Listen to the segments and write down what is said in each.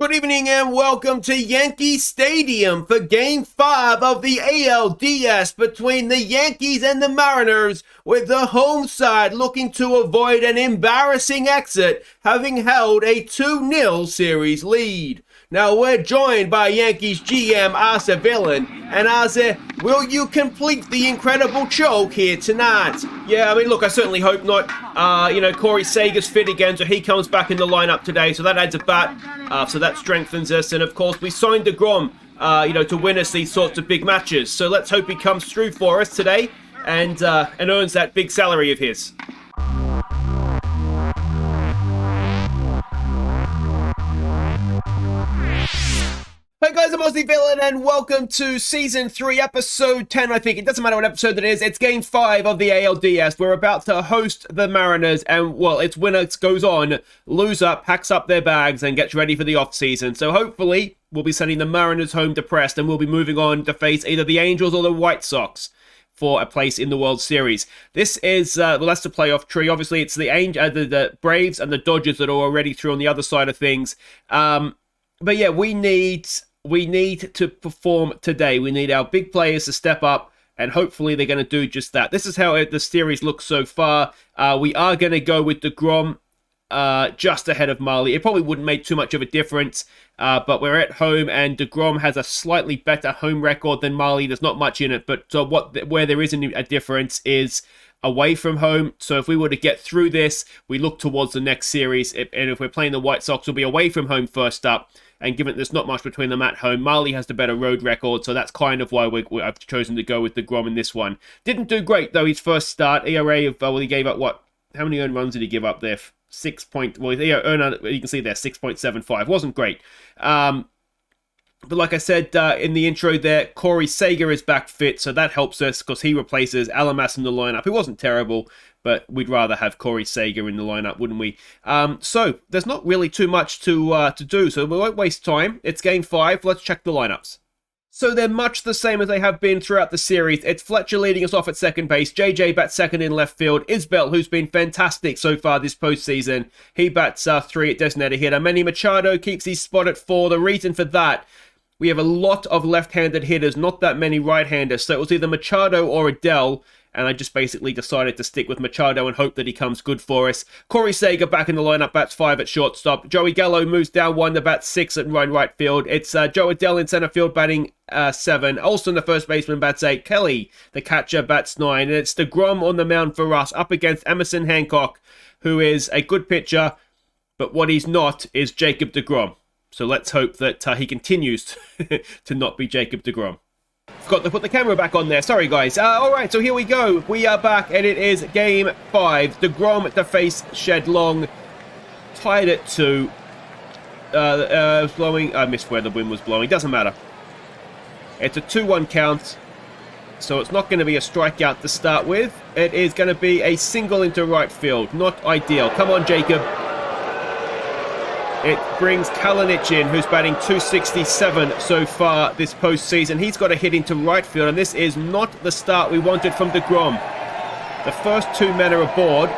Good evening and welcome to Yankee Stadium for Game 5 of the ALDS between the Yankees and the Mariners, with the home side looking to avoid an embarrassing exit, having held a 2-0 series lead. Now we're joined by Yankees GM Aussie Villain, and Aussie, will you complete the incredible choke here tonight? Yeah, I mean, look, I certainly hope not. Corey Seager's fit again, so he comes back in the lineup today, so that adds a bat, so that strengthens us, and of course we signed de Grom, to win us these sorts of big matches. So let's hope he comes through for us today and earns that big salary of his. Hey guys, I'm Aussie Villain and welcome to Season 3, Episode 10, I think. It doesn't matter what episode it is. It's Game 5 of the ALDS. We're about to host the Mariners and, well, it's winner goes on, loser packs up their bags and gets ready for the off-season. So hopefully, we'll be sending the Mariners home depressed and we'll be moving on to face either the Angels or the White Sox for a place in the World Series. This is, that's the playoff tree. Obviously, it's the Braves and the Dodgers that are already through on the other side of things. But yeah, we need to perform today. We need our big players to step up, and hopefully they're going to do just that. This is how the series looks so far. We are going to go with de Grom just ahead of Marley. It probably wouldn't make too much of a difference, but we're at home, and de Grom has a slightly better home record than Marley. There's not much in it, but where there is a difference is away from home. So if we were to get through this, we look towards the next series, and if we're playing the White Sox, we'll be away from home first up. And given there's not much between them at home, Marley has the better road record, so that's kind of why I've chosen to go with de Grom in this one. Didn't do great, though, his first start. ERA of, he gave up, how many earned runs did he give up there? You can see there, 6.75. Wasn't great. But like I said in the intro there, Corey Seager is back fit, so that helps us because he replaces Alamas in the lineup. He wasn't terrible, but we'd rather have Corey Seager in the lineup, wouldn't we? So there's not really too much to do, so we won't waste time. It's Game 5. Let's check the lineups. So they're much the same as they have been throughout the series. It's Fletcher leading us off at second base. JJ bats second in left field. Isbell, who's been fantastic so far this postseason, he bats 3 at designated hitter. Manny Machado keeps his spot at 4. The reason for that, we have a lot of left-handed hitters, not that many right-handers. So it was either Machado or Adele, and I just basically decided to stick with Machado and hope that he comes good for us. Corey Seager back in the lineup, bats 5 at shortstop. Joey Gallo moves down 1 to bat 6 at right field. It's Joe Adele in center field batting 7. Olsen, the first baseman, bats 8. Kelly, the catcher, bats 9. And it's de Grom on the mound for us, up against Emerson Hancock, who is a good pitcher, but what he's not is Jacob de Grom. So let's hope that he continues to not be Jacob de Grom. Forgot to put the camera back on there. Sorry, guys. All right, so here we go. We are back, and it is Game 5. De Grom to face Shed Long. Tied at 2. Blowing. I missed where the wind was blowing. Doesn't matter. It's a 2-1 count, so it's not going to be a strikeout to start with. It is going to be a single into right field. Not ideal. Come on, Jacob. It brings Kalinic in, who's batting 267 so far this postseason. He's got a hit into right field, and this is not the start we wanted from de Grom. The first 2 men are aboard.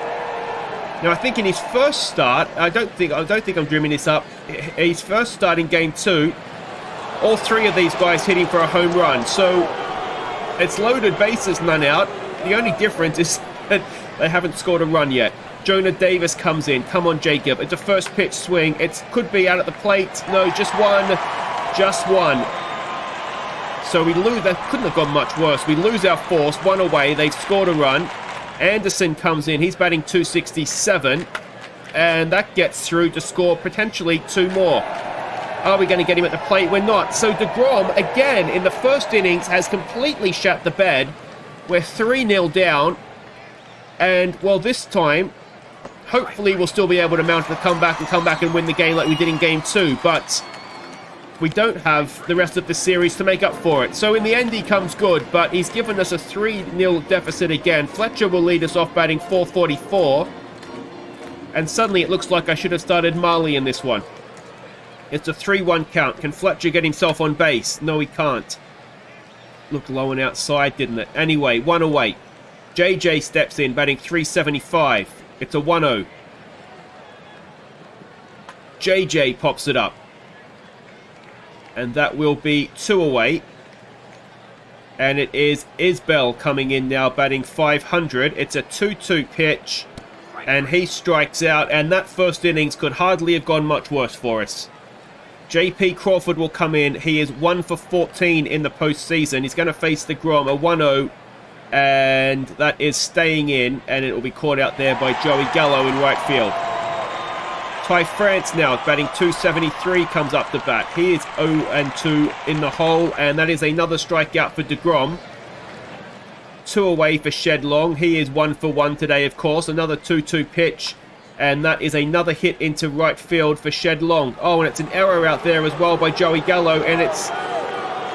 Now, I think in his first start, I don't think I'm dreaming this up. His first start in Game 2, all 3 of these guys hitting for a home run. So it's loaded bases, none out. The only difference is that they haven't scored a run yet. Jonah Davis comes in. Come on, Jacob. It's a first pitch swing. It could be out at the plate. No, just one. Just one. So we lose. That couldn't have gone much worse. We lose our force. 1 away. They've scored a run. Anderson comes in. He's batting 267. And that gets through to score potentially 2 more. Are we going to get him at the plate? We're not. So de Grom, again, in the first innings, has completely shut the bed. We're 3-0 down. And, well, this time, hopefully we'll still be able to mount the comeback and win the game like we did in Game 2. But we don't have the rest of the series to make up for it. So in the end, he comes good, but he's given us a 3-0 deficit again. Fletcher will lead us off batting 444. And suddenly it looks like I should have started Marley in this one. It's a 3-1 count. Can Fletcher get himself on base? No, he can't. Looked low and outside, didn't it? Anyway, 1 away. JJ steps in, batting 375. It's a 1-0. JJ pops it up. And that will be 2 away. And it is Isbell coming in now, batting 500. It's a 2-2 pitch. And he strikes out. And that first innings could hardly have gone much worse for us. JP Crawford will come in. He is 1 for 14 in the postseason. He's going to face de Grom, a 1-0. And that is staying in. And it will be caught out there by Joey Gallo in right field. Ty France now batting 273 comes up the bat. He is 0-2 in the hole, and that is another strikeout for de Grom. 2 away for Shed Long. He is 1 for 1 today, of course. Another 2-2 pitch, and that is another hit into right field for Shed Long. Oh, and it's an error out there as well by Joey Gallo, and it's,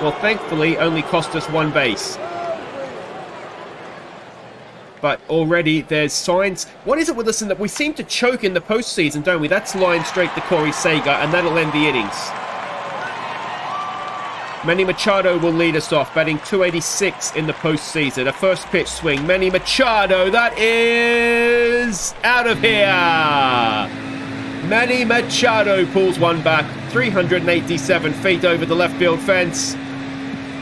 well, thankfully only cost us 1 base. But already there's signs. What is it with us in that we seem to choke in the postseason, don't we? That's line straight to Corey Seager, and that'll end the innings. Manny Machado will lead us off, batting 286 in the postseason. A first pitch swing. Manny Machado, that is out of here. Manny Machado pulls one back, 387 feet over the left field fence.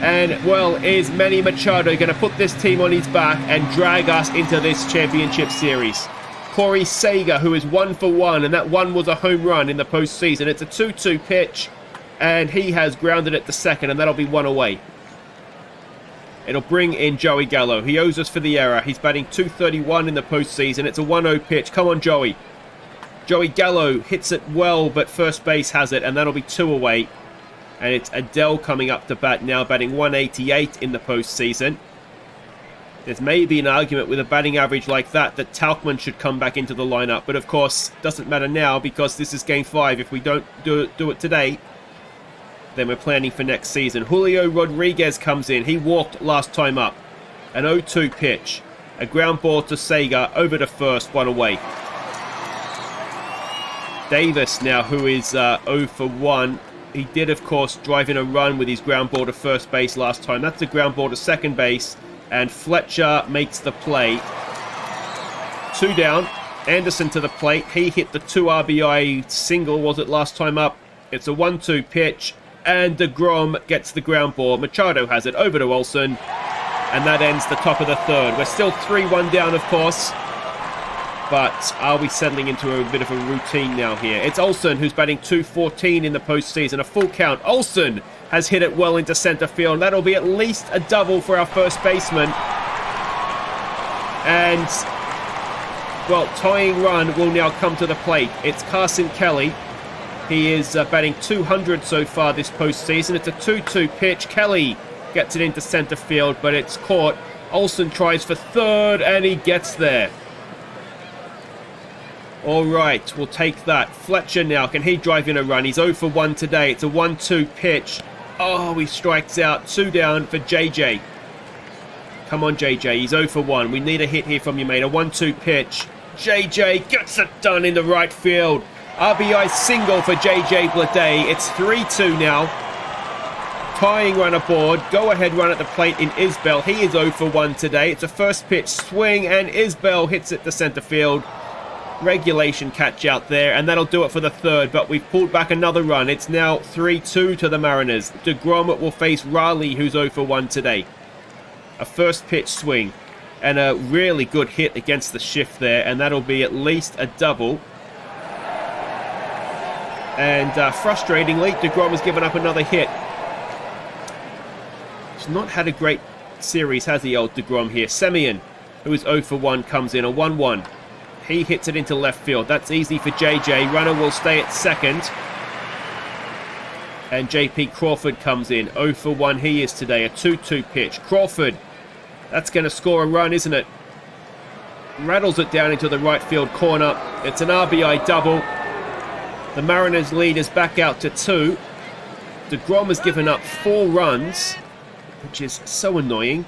And, well, is Manny Machado going to put this team on his back and drag us into this championship series? Corey Seager, who is 1 for 1, and that one was a home run in the postseason. It's a 2-2 pitch, and he has grounded it to second, and that'll be 1 away. It'll bring in Joey Gallo. He owes us for the error. He's batting 231 in the postseason. It's a 1-0 pitch. Come on, Joey. Joey Gallo hits it well, but first base has it, and that'll be 2 away. And it's Adele coming up to bat now, batting 188 in the postseason. There's maybe an argument with a batting average like that Tauchman should come back into the lineup. But of course, doesn't matter now because this is Game 5. If we don't do it today, then we're planning for next season. Julio Rodriguez comes in. He walked last time up. An 0-2 pitch. A ground ball to Seager over to first, 1 away. Davis now, who is 0 for 1. He did, of course, drive in a run with his ground ball to first base last time. That's a ground ball to second base. And Fletcher makes the play. 2 down. Anderson to the plate. He hit the 2 RBI single, was it, last time up? It's a 1-2 pitch. And de Grom gets the ground ball. Machado has it over to Olsen. And that ends the top of the third. We're still 3-1 down, of course. But are we settling into a bit of a routine now here? It's Olsen who's batting 214 in the postseason. A full count. Olsen has hit it well into center field. That'll be at least a double for our first baseman. And, well, tying run will now come to the plate. It's Carson Kelly. He is batting 200 so far this postseason. It's a 2-2 pitch. Kelly gets it into center field, but it's caught. Olsen tries for third, and he gets there. All right, we'll take that. Fletcher now, can he drive in a run? He's 0 for 1 today. It's a 1-2 pitch. Oh, he strikes out. 2 down for JJ. Come on, JJ. He's 0 for 1. We need a hit here from you, mate. A 1-2 pitch. JJ gets it done in the right field. RBI single for JJ Bleday. It's 3-2 now. Tying run aboard. Go-ahead run at the plate in Isbell. He is 0 for 1 today. It's a first pitch swing, and Isbell hits it to center field. Regulation catch out there, and that'll do it for the third, but we've pulled back another run. It's now 3-2 to the Mariners. De Grom will face Raleigh, who's 0 for 1 today. A first pitch swing and a really good hit against the shift there, and that'll be at least a double. And frustratingly, de Grom has given up another hit. He's not had a great series, has he, old de Grom here? Semien, who is 0 for 1, comes in, a 1-1. He hits it into left field. That's easy for JJ. Runner will stay at second. And JP Crawford comes in. 0 for 1 he is today. A 2-2 pitch. Crawford. That's going to score a run, isn't it? Rattles it down into the right field corner. It's an RBI double. The Mariners lead is back out to 2. De Grom has given up 4 runs, which is so annoying.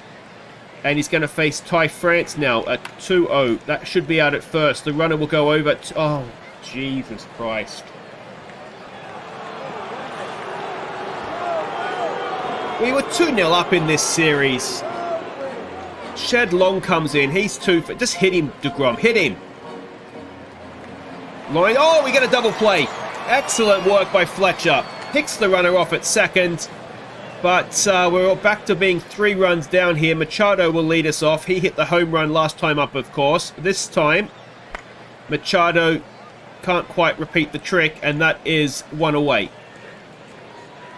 And he's going to face Ty France now at 2-0. That should be out at first. The runner will go over. Oh, Jesus Christ. We were 2-0 up in this series. Shed Long comes in. He's 2 for... Just hit him, de Grom. Hit him. Line. Oh, we get a double play. Excellent work by Fletcher. picks the runner off at second. But we're back to being 3 runs down here. Machado will lead us off. He hit the home run last time up, of course. This time, Machado can't quite repeat the trick, and that is 1 away.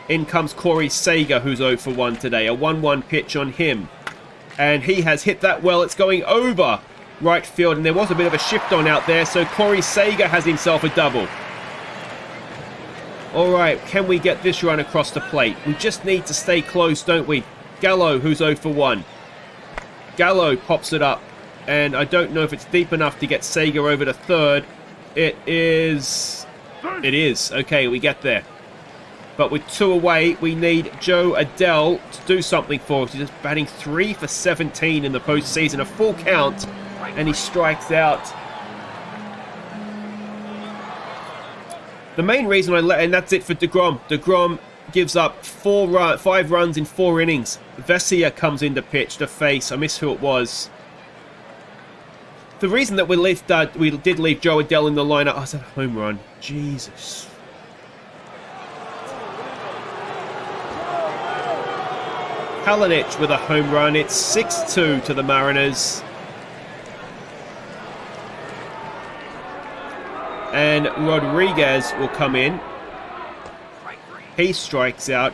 In comes Corey Seager, who's 0 for 1 today. A 1-1 pitch on him. And he has hit that well. It's going over right field, and there was a bit of a shift on out there, so Corey Seager has himself a double. All right, can we get this run across the plate? We just need to stay close, don't we? Gallo, who's 0 for 1. Gallo pops it up, and I don't know if it's deep enough to get Seager over to third. It is. It is. Okay, we get there. But with 2 away, we need Joe Adele to do something for us. He's just batting 3 for 17 in the postseason, a full count, and he strikes out. The main reason and that's it for de Grom. De Grom gives up 5 runs in 4 innings. Vesia comes in to pitch to face, I miss who it was. The reason that we did leave Joe Adele in the lineup, oh, it's a home run. Jesus. Kalinic with a home run. It's 6-2 to the Mariners. And Rodriguez will come in. He strikes out.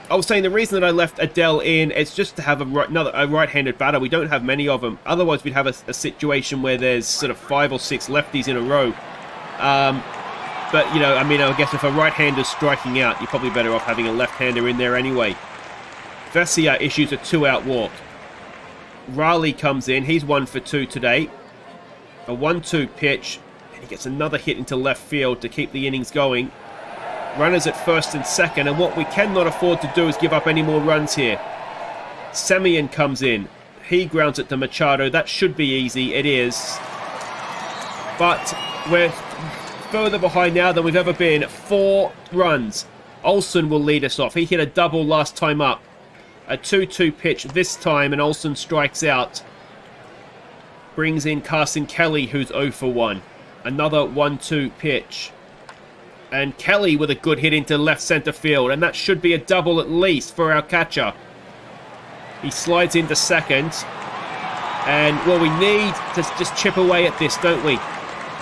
I was saying the reason that I left Adele in is just to have a right-handed batter. We don't have many of them. Otherwise, we'd have a situation where there's sort of 5 or 6 lefties in a row. But, you know, I mean, I guess if a right-hander's striking out, you're probably better off having a left-hander in there anyway. Vesia issues a 2-out walk. Raleigh comes in. He's 1 for 2 today. A 1-2 pitch. He gets another hit into left field to keep the innings going. Runners at first and second, and what we cannot afford to do is give up any more runs here. Semien comes in. He grounds it to Machado. That should be easy. It is. But we're further behind now than we've ever been. 4 runs. Olsen will lead us off. He hit a double last time up. A 2-2 pitch this time, and Olsen strikes out. Brings in Carson Kelly, who's 0 for 1. Another 1-2 pitch. And Kelly with a good hit into left center field. And that should be a double at least for our catcher. He slides into second. And, well, we need to just chip away at this, don't we?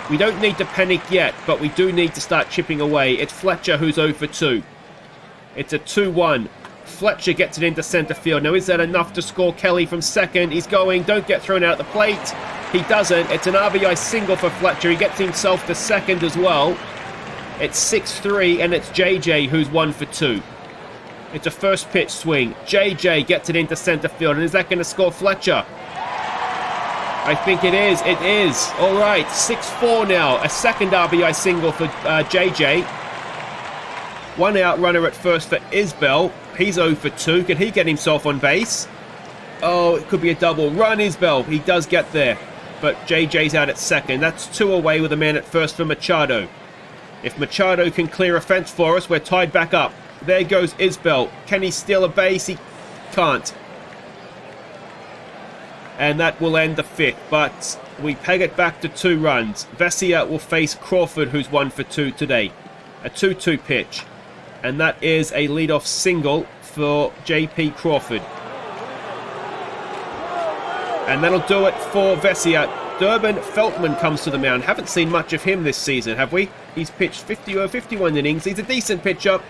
We don't need to panic yet, but we do need to start chipping away. It's Fletcher who's 0 for 2. It's a 2-1. Fletcher gets it into center field. Now, is that enough to score Kelly from second? He's going. Don't get thrown out at the plate. He doesn't. It's an RBI single for Fletcher. He gets himself to second as well. It's 6-3, and it's JJ who's 1 for 2. It's a first pitch swing. JJ gets it into center field, and is that going to score Fletcher? I think it is. It is. All right, 6-4 now. A second RBI single for JJ. 1 out runner at first for Isbell. He's 0 for 2. Can he get himself on base? Oh, it could be a double. Run, Isbell. He does get there. But JJ's out at second. That's 2 away with a man at first for Machado. If Machado can clear a fence for us, we're tied back up. There goes Isbell. Can he steal a base? He can't. And that will end the 5th. But we peg it back to 2 runs. Vesia will face Crawford, who's 1 for 2 today. A 2-2 pitch. And that is a leadoff single for JP Crawford. And that'll do it for Vesia. Durbin Feltman comes to the mound. Haven't seen much of him this season, have we? He's pitched 51 innings. He's a decent pitcher.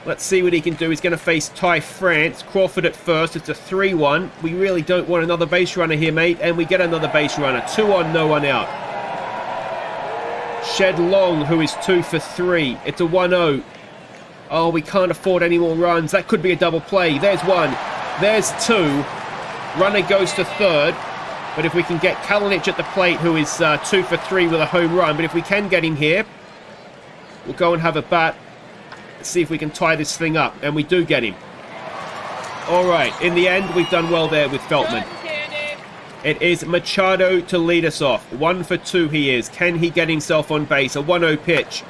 Let's see what he can do. He's going to face Ty France. Crawford at first. It's a 3-1. We really don't want another base runner here, mate. And we get another base runner. 2 on, no one out. Shed Long, who is 2 for 3. It's a 1-0. Oh, we can't afford any more runs. That could be a double play. There's 1. There's 2. Runner goes to third. But if we can get Kalinic at the plate, who is 2 for 3 with a home run. But if we can get him here, we'll go and have a bat. Let's see if we can tie this thing up. And we do get him. All right. In the end, we've done well there with Feltman. It is Machado to lead us off. 1 for 2 he is. Can he get himself on base? A 1-0 pitch.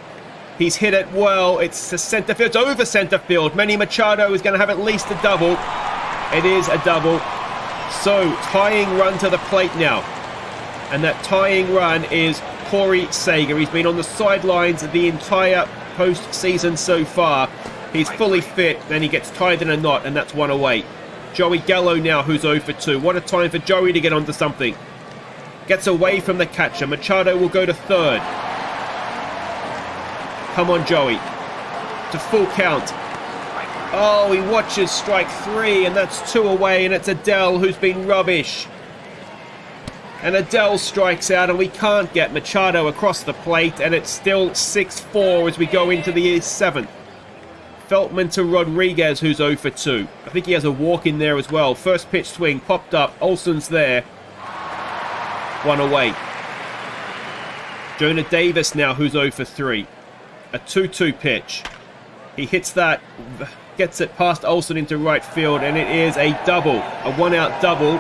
He's hit it well. It's to center field. It's over center field. Manny Machado is going to have at least a double. It is a double. So, tying run to the plate now. And that tying run is Corey Seager. He's been on the sidelines the entire postseason so far. He's fully fit, and he gets tied in a knot, and that's one away. Joey Gallo now, who's 0 for 2. What a time for Joey to get onto something. Gets away from the catcher. Machado will go to third. Come on, Joey. To full count. Oh, he watches strike 3, and that's 2 away, and it's Adele who's been rubbish. And Adele strikes out, and we can't get Machado across the plate, and it's still 6-4 as we go into the 7th. Feltman to Rodriguez, who's 0 for 2. I think he has a walk in there as well. First pitch swing, popped up. Olsen's there. 1 away. Jonah Davis now, who's 0 for 3. A 2-2 pitch. He hits that, gets it past Olsen into right field, and it is a double. A 1-out double.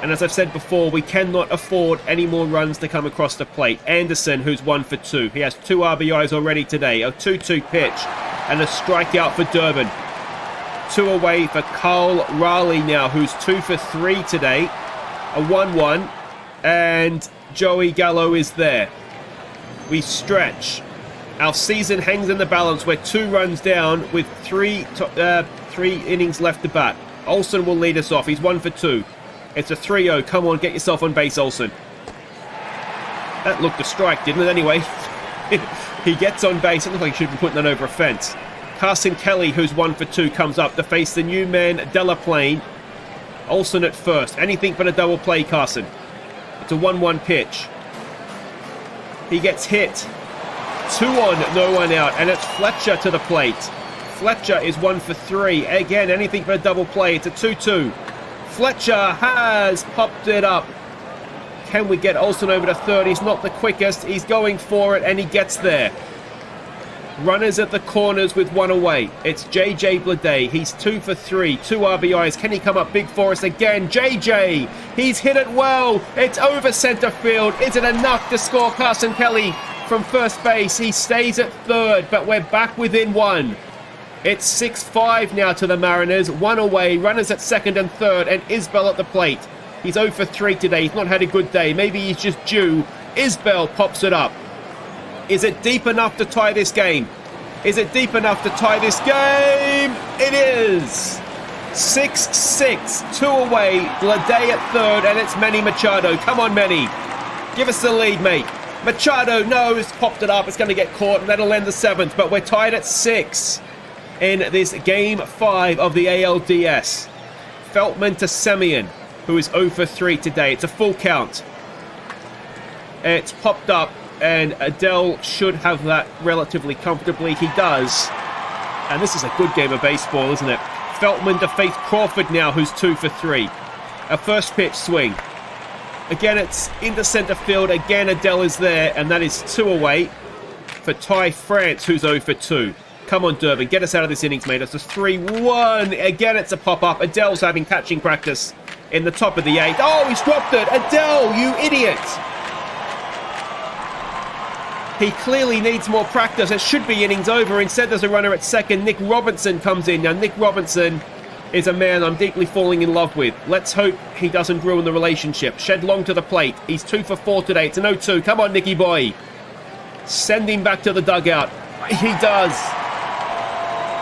And as I've said before, we cannot afford any more runs to come across the plate. Anderson, who's 1 for 2. He has 2 RBIs already today. A 2-2 pitch and a strikeout for Durbin. 2 away for Carl Raleigh now, who's 2 for 3 today. A 1-1. And Joey Gallo is there. We stretch. Our season hangs in the balance. We're 2 runs down with 3 innings left to bat. Olsen will lead us off. He's 1 for 2. It's a 3-0. Come on, get yourself on base, Olsen. That looked a strike, didn't it? Anyway, he gets on base. It looks like he should be putting that over a fence. Carson Kelly, who's 1 for 2, comes up to face the new man, Delaplane. Olsen at first. Anything but a double play, Carson. It's a 1-1 pitch. He gets hit. 2 on, no one out. And it's Fletcher to the plate. Fletcher is 1 for 3. Again, anything but a double play. It's a 2-2. Fletcher has popped it up. Can we get Olsen over to third? He's not the quickest. He's going for it, and he gets there. Runners at the corners with 1 away. It's JJ Bleday. He's 2 for 3. 2 RBIs. Can he come up big for us again? JJ! He's hit it well. It's over center field. Is it enough to score Carson Kelly from first base? He stays at third, but we're back within 1. It's 6-5 now to the Mariners. 1 away. Runners at second and third, and Isbell at the plate. He's 0 for 3 today. He's not had a good day. Maybe he's just due. Isbell pops it up. Is it deep enough to tie this game? Is it deep enough to tie this game? It is. 6-6. 2 away. Bleday at third, and it's Manny Machado. Come on, Manny. Give us the lead, mate. Machado, no, it's popped it up. It's going to get caught, and that'll end the 7th, but we're tied at 6. In this Game 5 of the ALDS. Feltman to Semien, who is 0 for 3 today. It's a full count. It's popped up, and Adele should have that relatively comfortably. He does. And this is a good game of baseball, isn't it? Feltman to Faith Crawford now, who's 2 for 3. A first pitch swing. Again, it's into center field. Again, Adele is there, and that is 2 away for Ty France, who's 0 for 2. Come on, Durbin. Get us out of this innings, mate. It's a 3-1. Again, it's a pop-up. Adele's having catching practice in the top of the 8th. Oh, he's dropped it. Adele, you idiot. He clearly needs more practice. It should be innings over. Instead, there's a runner at second. Nick Robinson comes in. Now, Nick Robinson is a man I'm deeply falling in love with. Let's hope he doesn't ruin the relationship. Shed Long to the plate. He's 2 for 4 today. It's an 0-2. Come on, Nicky boy. Send him back to the dugout. He does.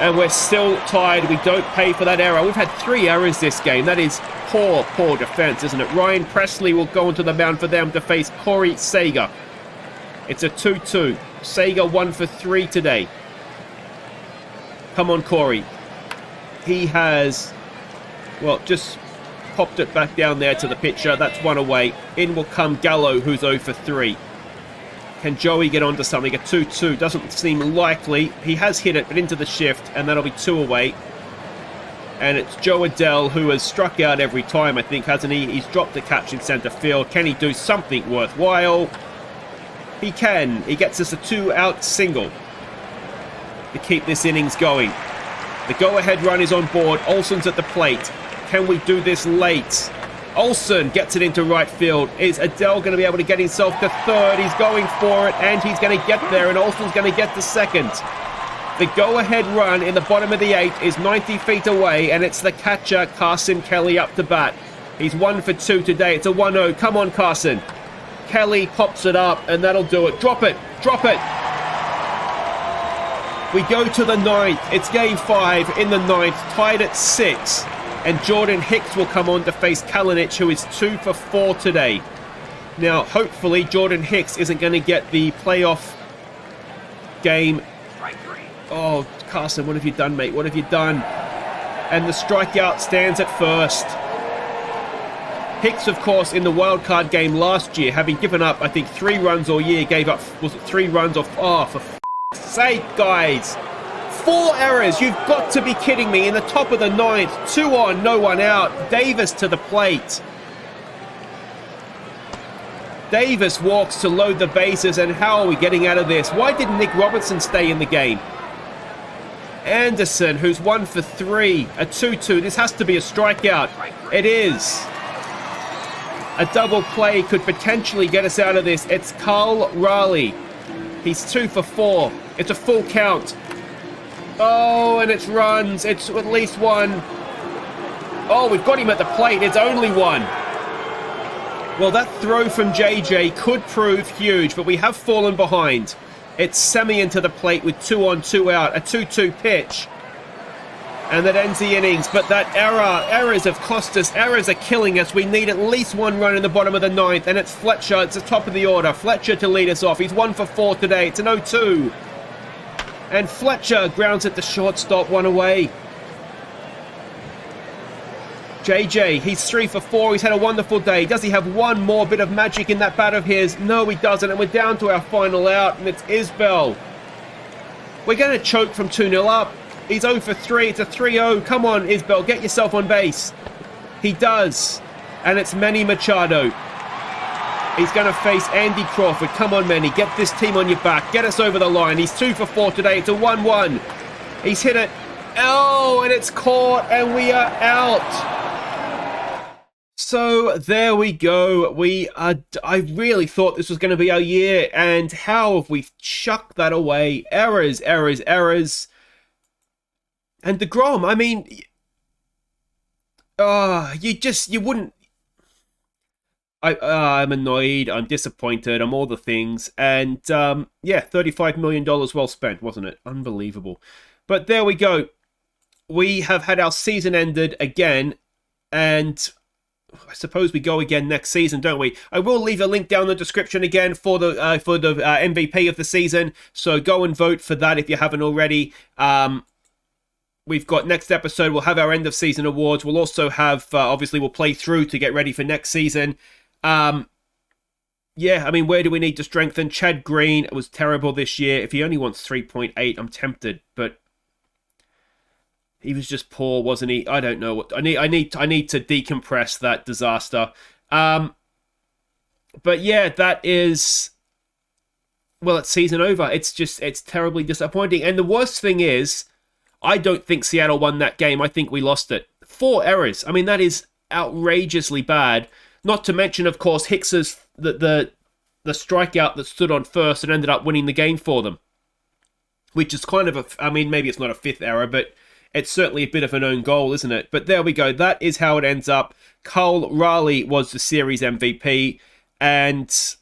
And we're still tied. We don't pay for that error. We've had 3 errors this game. That is poor, poor defense, isn't it? Ryan Presley will go onto the mound for them to face Corey Sager. It's a 2-2. Sager 1 for 3 today. Come on, Corey. He has, well, just popped it back down there to the pitcher. That's 1 away. In will come Gallo, who's 0 for 3. Can Joey get onto something? A 2-2 doesn't seem likely. He has hit it, but into the shift, and that'll be 2 away. And it's Joe Adele, who has struck out every time, I think, hasn't he? He's dropped the catch in center field. Can he do something worthwhile? He can. He gets us a 2-out single to keep this innings going. The go-ahead run is on board. Olsen's at the plate. Can we do this late? Olsen gets it into right field. Is Adele going to be able to get himself to third? He's going for it, and he's going to get there, and Olsen's going to get to second. The go-ahead run in the bottom of the 8th is 90 feet away, and it's the catcher, Carson Kelly, up to bat. He's 1 for 2 today. It's a 1-0. Come on, Carson. Kelly pops it up, and that'll do it. Drop it. Drop it. We go to the 9th. It's game 5 in the 9th, tied at 6. And Jordan Hicks will come on to face Kalinic, who is 2 for 4 today. Now, hopefully, Jordan Hicks isn't going to get the playoff game. Oh, Carson, what have you done, mate? What have you done? And the strikeout stands at first. Hicks, of course, in the wildcard game last year, having given up, I think, 3 runs all year, gave up, was it 3 runs off? Oh, for f***'s sake, guys. 4 errors. You've got to be kidding me. In the top of the 9th, 2 on, no one out. Davis to the plate. Davis walks to load the bases, and how are we getting out of this? Why didn't Nick Robertson stay in the game? Anderson, who's 1 for 3, a 2-2. This has to be a strikeout. It is. A double play could potentially get us out of this. It's Carl Raleigh. He's 2 for 4. It's a full count. Oh, and it's runs. It's at least 1. Oh, we've got him at the plate. It's only 1. Well, that throw from JJ could prove huge, but we have fallen behind. It's Semien to the plate with 2 on, 2 out. A 2-2 pitch. And that ends the innings. But that errors have cost us. Errors are killing us. We need at least 1 run in the bottom of the 9th. And it's Fletcher. It's the top of the order. Fletcher to lead us off. He's 1 for 4 today. It's an 0-2. And Fletcher grounds at the shortstop, 1 away. JJ, he's 3 for 4. He's had a wonderful day. Does he have 1 more bit of magic in that bat of his? No, he doesn't. And we're down to our final out. And it's Isbell. We're going to choke from 2-0 up. He's 0 for 3. It's a 3-0. Come on, Isbell. Get yourself on base. He does. And it's Manny Machado. He's going to face Andy Crawford. Come on, Manny. Get this team on your back. Get us over the line. He's 2 for 4 today. It's a 1-1. He's hit it. Oh, and it's caught. And we are out. So there we go. I really thought this was going to be our year. And how have we chucked that away? Errors, errors, errors. And de Grom, I mean, you wouldn't. I'm annoyed. I'm disappointed. I'm all the things. And yeah, $35 million well spent, wasn't it? Unbelievable. But there we go. We have had our season ended again, and I suppose we go again next season, don't we? I will leave a link down in the description again for the MVP of the season. So go and vote for that if you haven't already. We've got next episode. We'll have our end of season awards. We'll also have obviously we'll play through to get ready for next season. Yeah, I mean, where do we need to strengthen? Chad Green was terrible this year. If he only wants 3.8, I'm tempted, but he was just poor, wasn't he? I don't know what I need to decompress that disaster. But yeah, that is, well, it's season over. It's terribly disappointing. And the worst thing is, I don't think Seattle won that game. I think we lost it. 4 errors. I mean, that is outrageously bad. Not to mention, of course, Hicks's the strikeout that stood on first and ended up winning the game for them. Which is kind of I mean, maybe it's not a 5th error, but it's certainly a bit of an own goal, isn't it? But there we go. That is how it ends up. Carl Raleigh was the series MVP. And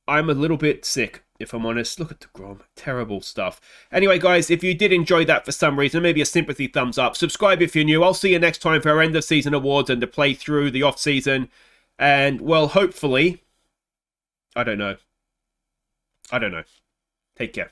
I'm a little bit sick, if I'm honest. Look at de Grom. Terrible stuff. Anyway, guys, if you did enjoy that for some reason, maybe a sympathy thumbs up. Subscribe if you're new. I'll see you next time for our end of season awards and to play through the off season. And, well, hopefully, I don't know. Take care.